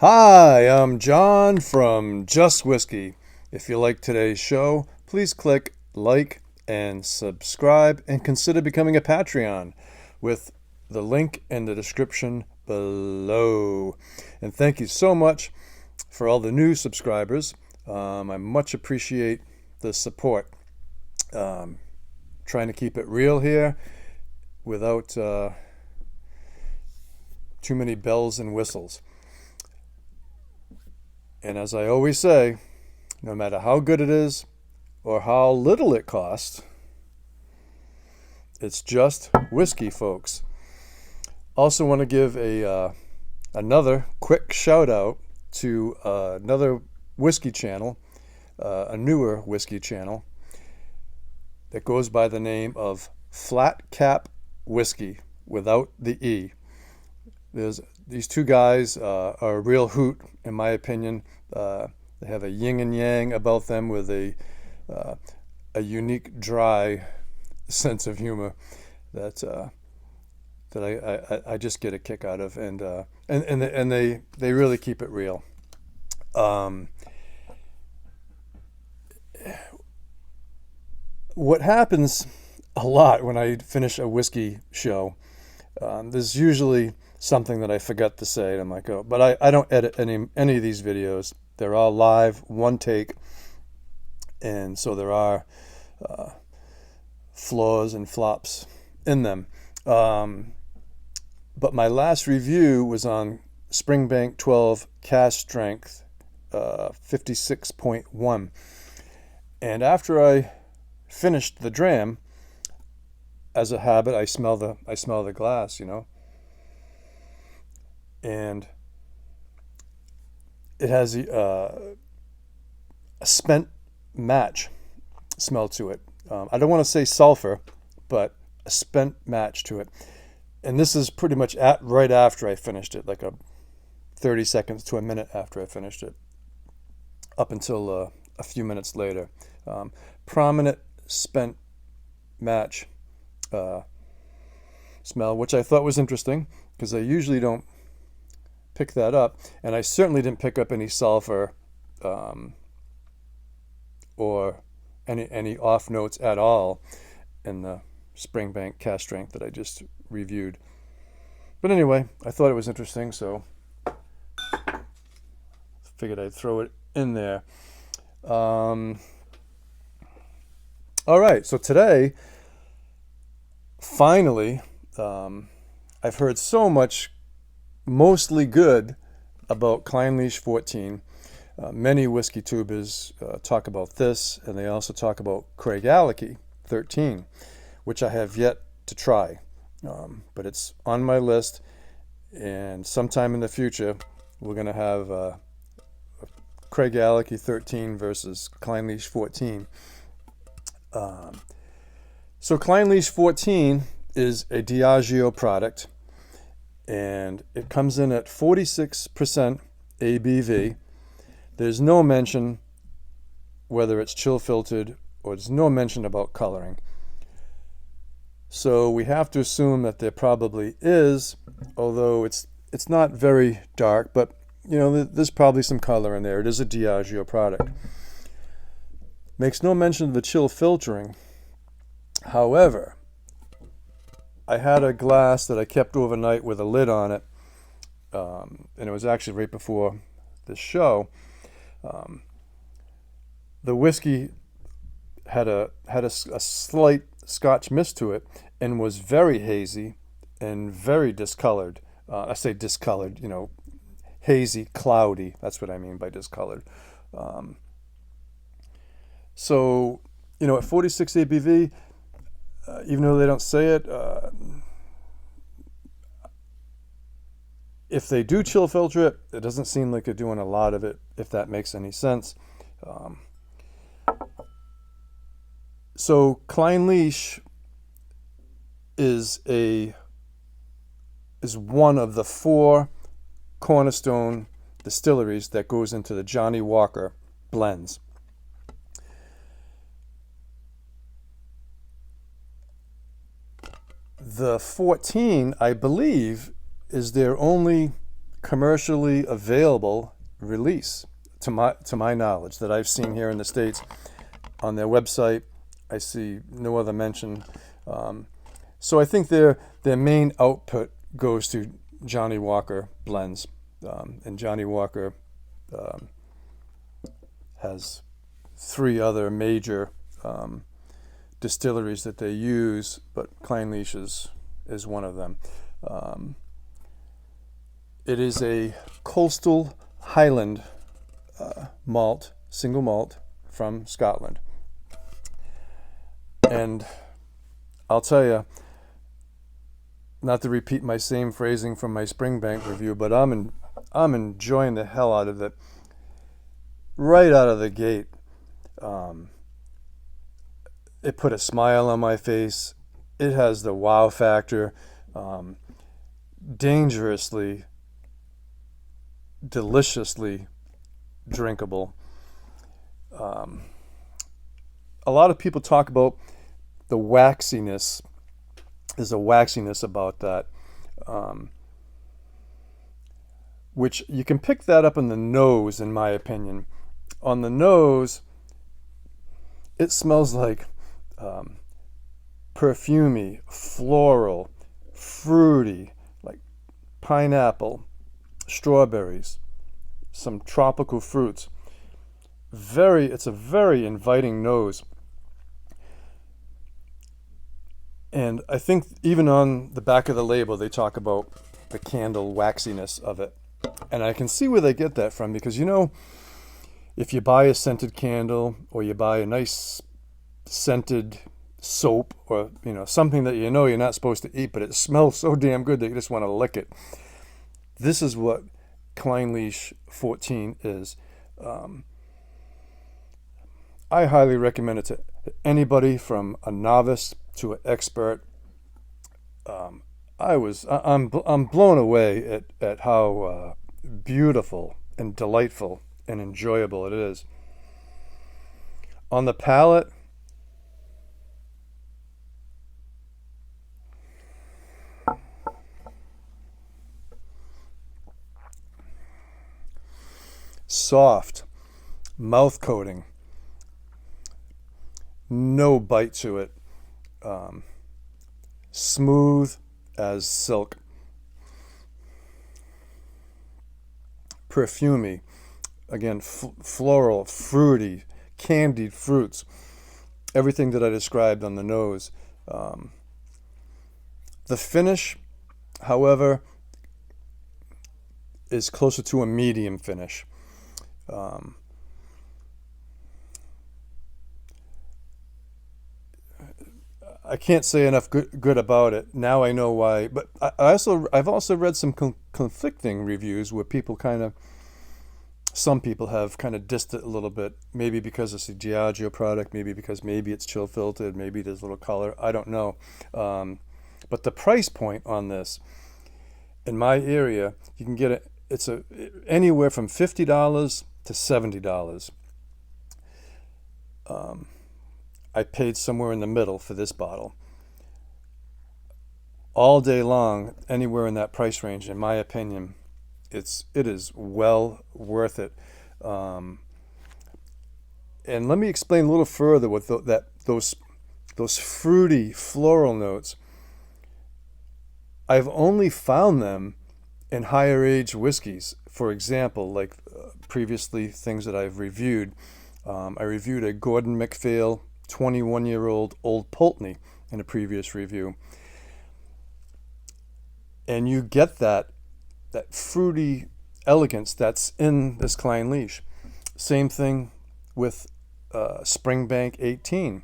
Hi, I'm John from Just Whiskey. If you like today's show, please click like and subscribe and consider becoming a Patreon with the link in the description below. And thank you so much for all the new subscribers. I much appreciate the support. Trying to keep it real here without too many bells and whistles. And as I always say, no matter how good it is or how little it costs, it's just whiskey, folks. Also want to give another quick shout out to another whiskey channel, a newer whiskey channel that goes by the name of Flat Cap Whiskey without the E. These two guys are a real hoot, in my opinion. They have a yin and yang about them with a unique, dry sense of humor that I just get a kick out of, and they really keep it real. What happens a lot when I finish a whiskey show, there's usually something that I forgot to say, and I'm like, oh, but I don't edit any of these videos. They're all live, one take, and so there are flaws and flops in them. But my last review was on Springbank 12 Cask Strength 56.1, and after I finished the dram, as a habit, I smell the glass, and it has a spent match smell to it. I don't want to say sulfur, but a spent match to it. And this is pretty much right after I finished it, like 30 seconds to a minute after I finished it, up until a few minutes later. Prominent spent match smell, which I thought was interesting because I usually don't pick that up, and I certainly didn't pick up any sulfur or any off notes at all in the Springbank Cask Strength that I just reviewed. But anyway, I thought it was interesting, so figured I'd throw it in there. All right, so today, finally, I've heard so much mostly good about Clynelish 14. Many whiskey tubers talk about this, and they also talk about Craigellachie 13, which I have yet to try. But it's on my list, and sometime in the future, we're going to have Craigellachie 13 versus Clynelish 14. So Clynelish 14 is a Diageo product, and it comes in at 46% ABV. There's no mention whether it's chill filtered, or there's no mention about coloring. So we have to assume that there probably is, although it's not very dark, but there's probably some color in there. It is a Diageo product. Makes no mention of the chill filtering. However, I had a glass that I kept overnight with a lid on it, and it was actually right before this show. The whiskey had a slight Scotch mist to it, and was very hazy and very discolored. I say discolored, hazy, cloudy. That's what I mean by discolored. So, at 46 ABV, even though they don't say it, if they do chill filter it, it doesn't seem like they're doing a lot of it, if that makes any sense. So Clynelish is one of the 4 cornerstone distilleries that goes into the Johnnie Walker blends. The 14, I believe, is their only commercially available release to my knowledge that I've seen here in the States. On their website, I see no other mention. So I think their main output goes to Johnnie Walker blends, and Johnnie Walker has 3 other major distilleries that they use, but Clynelish is one of them. It is a coastal Highland malt, single malt from Scotland. And I'll tell you, not to repeat my same phrasing from my Springbank review, but I'm enjoying the hell out of it right out of the gate. It put a smile on my face. It has the wow factor. Dangerously, deliciously drinkable. A lot of people talk about the waxiness. There's a waxiness about that, which you can pick that up in the nose, in my opinion. On the nose, it smells like perfumey, floral, fruity, like pineapple, strawberries, some tropical fruits. It's a very inviting nose. And I think even on the back of the label, they talk about the candle waxiness of it. And I can see where they get that from, because, if you buy a scented candle, or you buy a nice scented soap, or, something that you're not supposed to eat, but it smells so damn good that you just want to lick it. This is what Clynelish 14 is. I highly recommend it to anybody from a novice to an expert. I'm blown away at how beautiful and delightful and enjoyable it is. On the palate, soft, mouth coating, no bite to it, smooth as silk, perfumey, again, floral, fruity, candied fruits, everything that I described on the nose. The finish, however, is closer to a medium finish. I can't say enough good about it. Now I know why. But I've also read some conflicting reviews where some people have kind of dissed it a little bit. Maybe because it's a Diageo product. Maybe because it's chill filtered. Maybe there's a little color. I don't know. But the price point on this, in my area, you can get it. It's anywhere from $50 to $70. I paid somewhere in the middle for this bottle. All day long, anywhere in that price range, in my opinion, it is well worth it. And let me explain a little further with those fruity floral notes. I've only found them in higher age whiskeys. For example, like previously things that I've reviewed. I reviewed a Gordon MacPhail 21-year-old Old Pulteney in a previous review. And you get that fruity elegance that's in this Clynelish. Same thing with Springbank 18.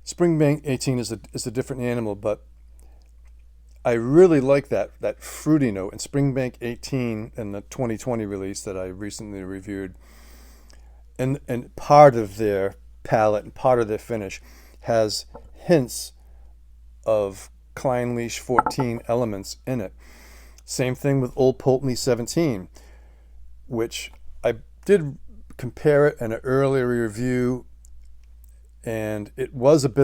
Springbank 18 is a different animal, but I really like that fruity note in Springbank 18 in the 2020 release that I recently reviewed. And part of their palate and part of their finish has hints of Clynelish 14 elements in it. Same thing with Old Pulteney 17, which I did compare it in an earlier review, and it wasn't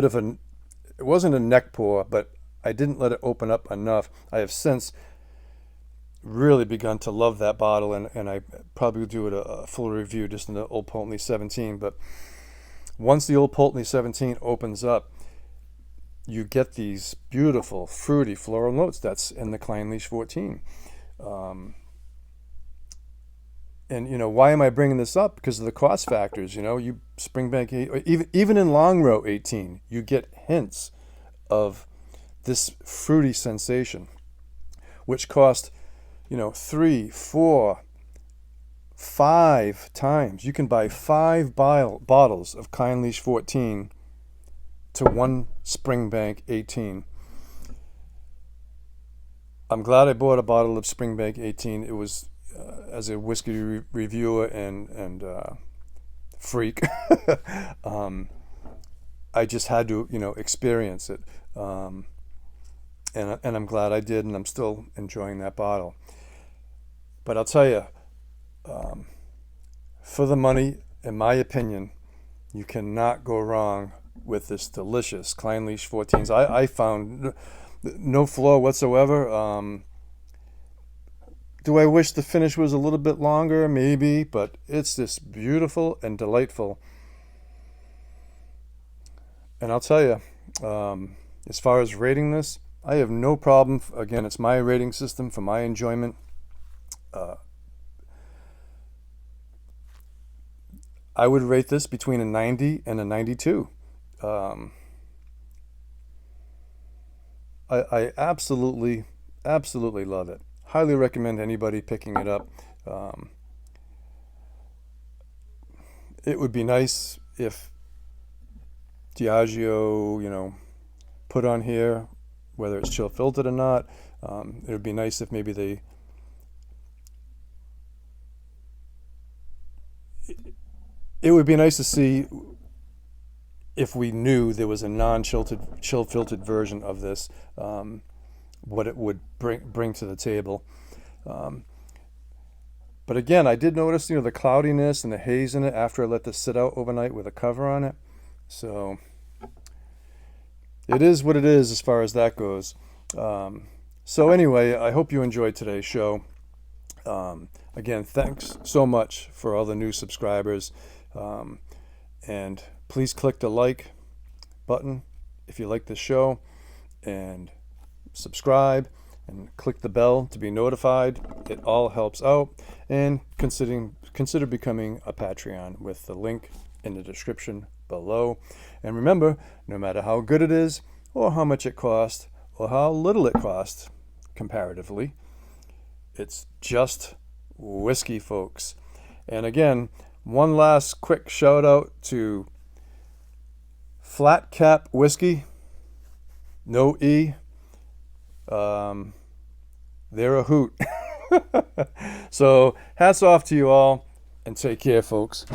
a neck pour, but I didn't let it open up enough. I have since really begun to love that bottle, and I probably will do it a full review just in the Old Pulteney 17. But once the Old Pulteney 17 opens up, you get these beautiful, fruity, floral notes that's in the Clynelish 14. And, you know, why am I bringing this up? Because of the cost factors. You know, you Springbank 8, even in Long Row 18, you get hints of this fruity sensation, which cost, you know, 3, 4, 5 times. You can buy 5 bottles of Clynelish 14 to one Springbank 18. I'm glad I bought a bottle of Springbank 18. It was as a whiskey reviewer and freak, I just had to, you know, experience it, and I'm glad I did, and I'm still enjoying that bottle. But I'll tell you, for the money, in my opinion, you cannot go wrong with this delicious Clynelish 14s. I found no flaw whatsoever. Do I wish the finish was a little bit longer? Maybe, but it's just beautiful and delightful. And I'll tell you, as far as rating this, I have no problem. Again, it's my rating system for my enjoyment. I would rate this between a 90 and a 92. I absolutely love it. Highly recommend anybody picking it up. It would be nice if Diageo, you know, put on here whether it's chill filtered or not. It would be nice if maybe they it would be nice to see if we knew there was a chill filtered version of this, what it would bring to the table. But again, I did notice, you know, the cloudiness and the haze in it after I let this sit out overnight with a cover on it. So it is what it is as far as that goes. So anyway, I hope you enjoyed today's show. Again, thanks so much for all the new subscribers. And please click the like button if you like the show, and subscribe and click the bell to be notified. It all helps out. And consider becoming a Patreon with the link in the description below. And remember, no matter how good it is, or how much it costs, or how little it costs comparatively, it's just whiskey, folks. And again, one last quick shout out to Flat Cap Whiskey, no E. They're a hoot. So hats off to you all, and take care, folks.